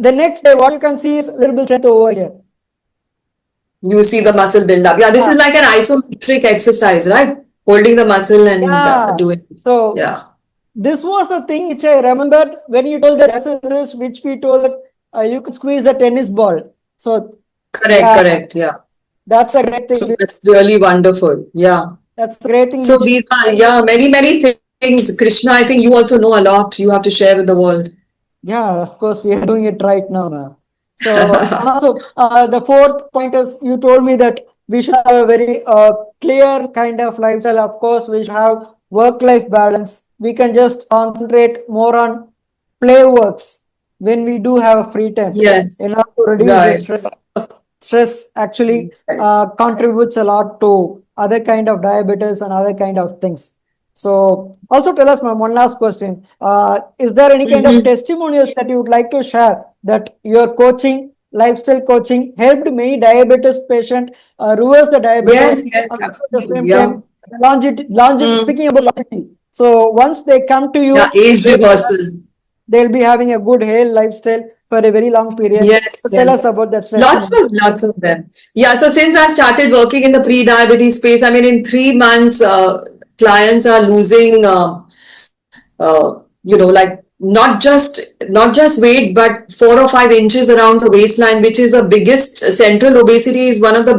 the next day, what you can see is a little bit strength over here. You see the muscle build up. Yeah, this Yeah. is like an isometric exercise, right? Holding the muscle and Yeah. doing. So Yeah. this was the thing which I remembered when you told the research, which we told that you could squeeze the tennis ball. So Correct, yeah, correct. Yeah. that's a great So thing. that's really wonderful. Yeah. That's a great thing So which, these are, yeah, many, many things. Krishna, I think you also know a lot. You have to share with the world. yeah, of course, we are doing it right now. So, and also the fourth point is you told me that we should have a very clear kind of lifestyle. Of course, we should have work-life balance. We can just concentrate more on play works when we do have free time Yes. in order to reduce the Right. stress. Stress actually Right. contributes a lot to other kind of diabetes and other kind of things. So also tell us, ma'am, one last question. Is there any kind of Mhm. testimonials that you would like to share that your coaching, lifestyle coaching helped many diabetes patient reverse the Yes, diabetes, yes, and also at the absolutely. same Yeah. time longevity, Mm. speaking about longevity. So once they come to Yeah, you, age reversal. they'll be having a good health lifestyle for a very long period. Yes, So tell us yes. about that testimony. Lots of them. Yeah, so since I started working in the pre-diabetes space, I mean, in 3 months, clients are losing, like not just weight, but 4 or 5 inches around the waistline, which is the biggest. Central obesity is one of the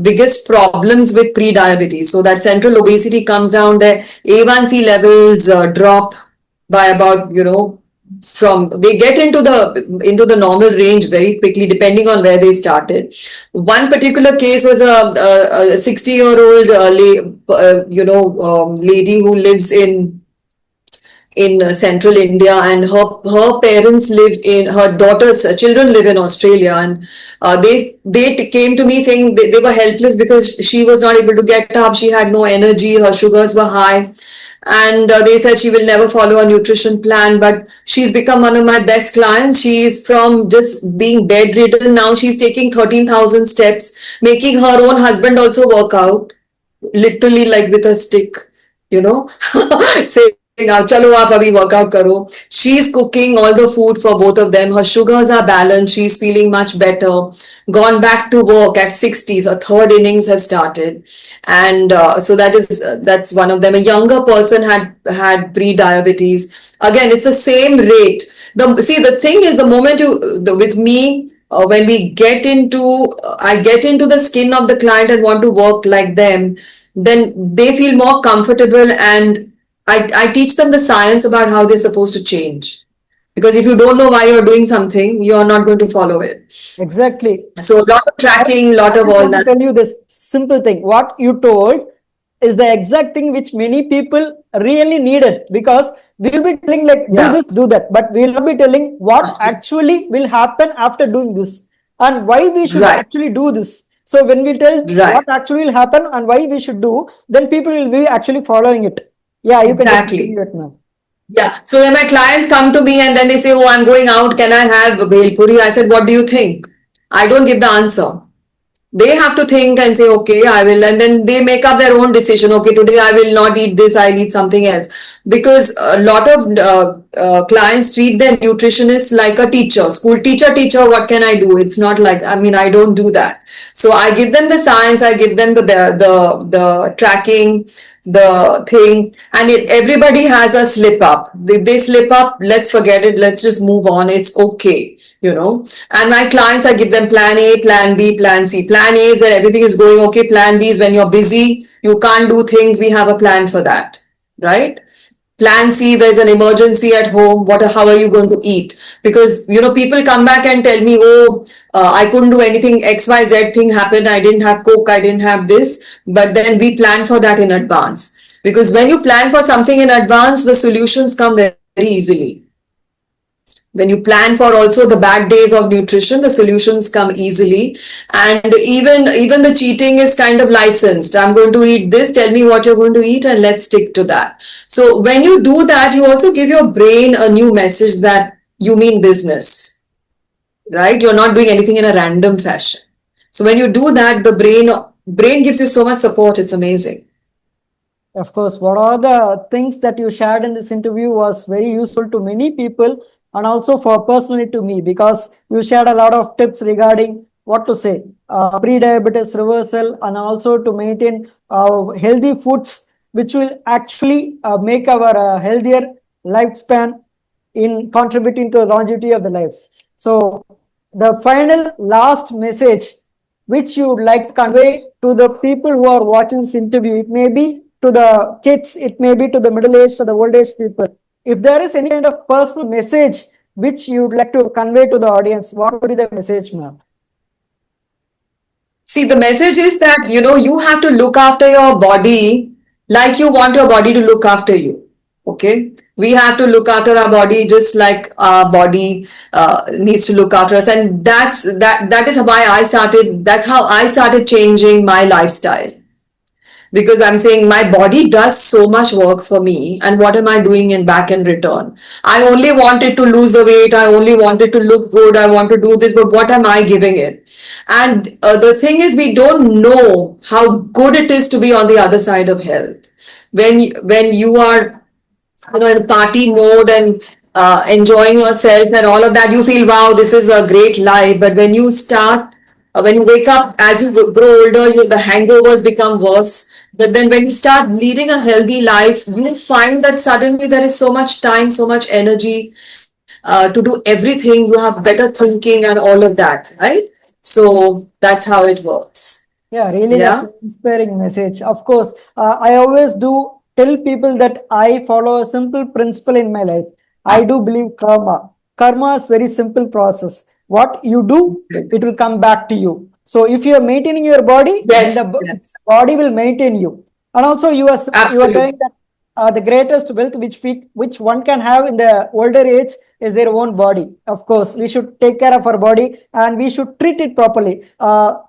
biggest problems with pre-diabetes. So that central obesity comes down, the A1C levels drop by about, from they get into the normal range very quickly depending on where they started. One particular case was a 60-year-old lady who lives in central India, and her parents live in her daughter's children live in Australia, and they came to me saying they were helpless because she was not able to get up, she had no energy, her sugars were high, and they said she will never follow a nutrition plan, but she's become one of my best clients. She is from just being bedridden, now she's taking 13,000 steps, making her own husband also work out, literally like with a stick, you know, saying, chalo aap abhi workout karo. She's cooking all the food for both of them. Her sugars are balanced. She's feeling much better. Gone back to work at 60s. Her third innings have started. And so that's one of them. A younger person had pre-diabetes. Again, it's the same rate. The thing is, the moment with me, when we get into I get into the skin of the client and want to work like them, then they feel more comfortable, and I teach them the science about how they're supposed to change, because if you don't know why you're doing something, you're not going to follow it. Exactly. So a lot of tracking, lot I of just all want to that. tell you this simple thing. What you told is the exact thing which many people really needed, because we will be telling like do Yeah, this, do that, but we will not be telling what actually will happen after doing this and why we should right, actually do this. So when we tell right, what actually will happen and why we should do, then people will be actually following it. Yeah, you can just exactly. continue it, ma'am. Yeah. So then my clients come to me and then they say, "Oh, I'm going out. Can I have bhel puri?" I said, "What do you think?" I don't give the answer. They have to think and say, okay, I will, and then they make up their own decision. Okay, today I will not eat this, I'll eat something else, because a lot of clients treat their nutritionist like a teacher, school teacher, what can I do? It's not like, I mean, I don't do that. So I give them the science, I give them the tracking, the thing, and everybody has a slip up. They slip up, let's forget it, let's just move on, it's okay, you know. And my clients, I give them plan A, plan B, plan C. Plan A is when everything is going okay. Plan B is when you're busy, you can't do things, we have a plan for that, right? Plan C, there's an emergency at home, how are you going to eat? Because, you know, people come back and tell me, oh, I couldn't do anything, XYZ thing happened, I didn't have Coke, I didn't have this, but then we plan for that in advance. Because when you plan for something in advance, the solutions come very easily. When you plan for also the bad days of nutrition, the solutions come easily. And even the cheating is kind of licensed. I'm going to eat this, tell me what you're going to eat, and let's stick to that. So when you do that, you also give your brain a new message that you mean business, right? You're not doing anything in a random fashion. So when you do that, the brain gives you so much support. It's amazing. Of course, what are the things that you shared in this interview was very useful to many people and also for personally to me, because you shared a lot of tips regarding what to say, pre-diabetes reversal, and also to maintain healthy foods which will actually make our healthier lifespan in contributing to the longevity of the lives. So the final last message which you would like to convey to the people who are watching this interview, it may be to the kids, it may be to the middle-aged or the old-age people. If there is any kind of personal message which you would like to convey to the audience, what would be the message, ma'am? See, the message is that, you know, you have to look after your body like you want your body to look after you. Okay, we have to look after our body just like our body needs to look after us, and that is why I started. That's how I started changing my lifestyle, because I'm saying my body does so much work for me, and what am I doing in return? I only wanted to lose the weight, I only wanted to look good, I want to do this, but what am I giving it? And the thing is, we don't know how good it is to be on the other side of health. When you are, you know, in party mode and enjoying yourself and all of that, you feel, wow, this is a great life. But when you wake up, as you grow older, the hangovers become worse. But then when you start leading a healthy life, you find that suddenly there is so much time, so much energy to do everything. You have better thinking and all of that, right? So that's how it works. Yeah, really, that's Yeah. an inspiring message. Of course, I always do tell people that I follow a simple principle in my life. I do believe karma. Karma is very simple process. What you do, it will come back to you. So if you are maintaining your body, then the Yes, yes, body will maintain you. And also, you are telling absolutely. that the greatest wealth which one can have in the older age is their own body. Of course, we should take care of our body and we should treat it properly.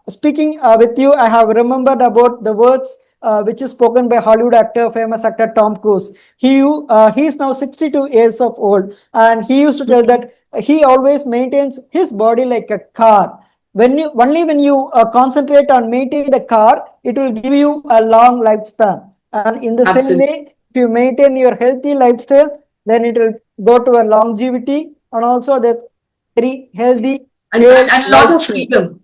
Speaking with you, I have remembered about the words which is spoken by Hollywood actor, famous actor Tom Cruise. He is now 62 years of old, and he used to tell that he always maintains his body like a car. When you concentrate on maintaining the car, it will give you a long lifespan. And in the same Absolutely. way, if you maintain your healthy lifestyle, then it will go to a longevity and also the very healthy And a lot of lifestyle. freedom.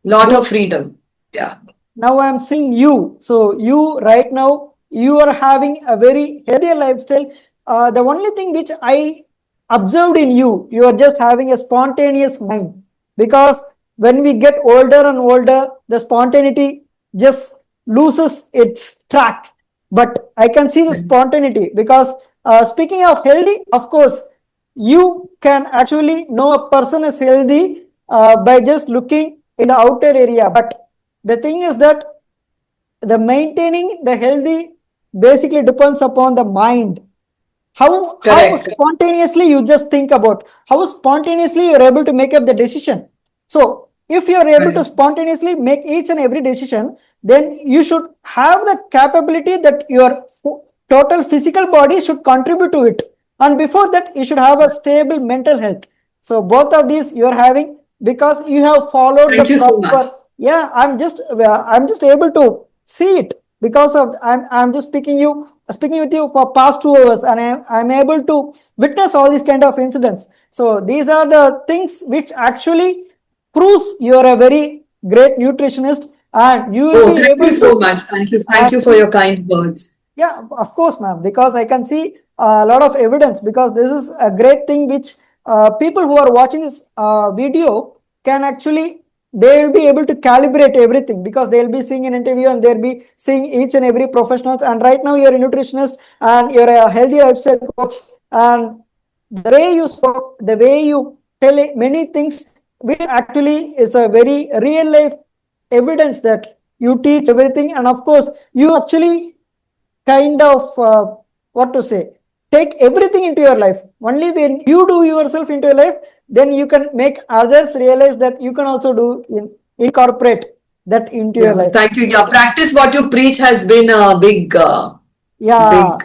Lot Yeah. of freedom. Yeah. Now I'm seeing you. So you right now, you are having a very healthier lifestyle. The only thing which I observed in you, you are just having a spontaneous mind, because when we get older and older, the spontaneity just loses its track. But I can see the spontaneity, because speaking of healthy, of course, you can actually know a person is healthy by just looking in the outer area. But the thing is that the maintaining the healthy basically depends upon the mind. How Correct. spontaneously you just think about, how spontaneously you're able to make up the decision. So if you're able to Right. spontaneously make each and every decision, then you should have the capability that your total physical body should contribute to it, and before that you should have a stable mental health. So both of these you are having, because you have followed the Thank you so much. proper. Yeah, I'm just able to see it, because of I'm just speaking with you for past 2 hours, and I'm able to witness all these kind of incidents. So these are the things which actually proves you are a very great nutritionist, and you will Oh, be thank you able so to. much. Thank you. Thank you for And your kind words. yeah, of course, ma'am, because I can see a lot of evidence, because this is a great thing which people who are watching this video can actually, they will be able to calibrate everything, because they'll be seeing an interview and they'll be seeing each and every professionals. And right now you're a nutritionist and you're a healthy lifestyle coach, and the way you spoke, the way you tell many things, which actually is a very real life evidence that you teach everything. And of course, you actually kind of what to say, take everything into your life. Only when you do yourself into your life, then you can make others realize that you can also do incorporate that into your Yeah. life. Thank you. Yeah. Practice what you preach has been a Yeah, big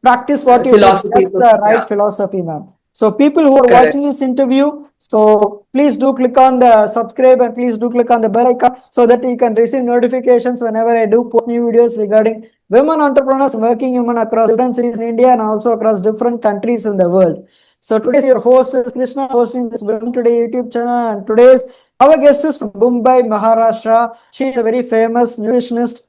practice what you preach. philosophy. That's the right Yeah. philosophy, ma'am. So people who are Correct. watching this interview, so please do click on the subscribe and please do click on the bell icon, so that you can receive notifications whenever I do post new videos regarding women entrepreneurs and working women across different cities in India and also across different countries in the world. So today's your host is Krishna, hosting this Women Today YouTube channel, and today's our guest is from Mumbai, Maharashtra. She is a very famous nutritionist,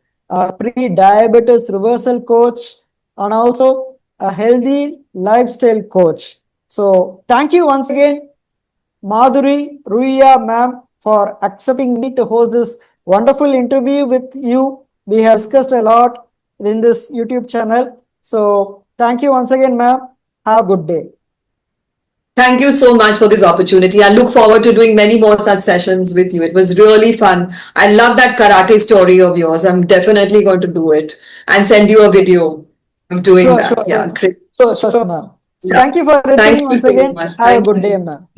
pre-diabetes reversal coach, and also a healthy lifestyle coach. So thank you once again, Madhuri, Ruia ma'am, for accepting me to host this wonderful interview with you. We have discussed a lot in this YouTube channel. So thank you once again, ma'am. Have a good day. Thank you so much for this opportunity. I look forward to doing many more such sessions with you. It was really fun. I love that karate story of yours. I'm definitely going to do it and send you a video of doing Sure, that. sure, Yeah, great. sure, ma'am. So Yeah. thank you for Thank everything you once so again. much. Have a Thank good day, you. ma'am.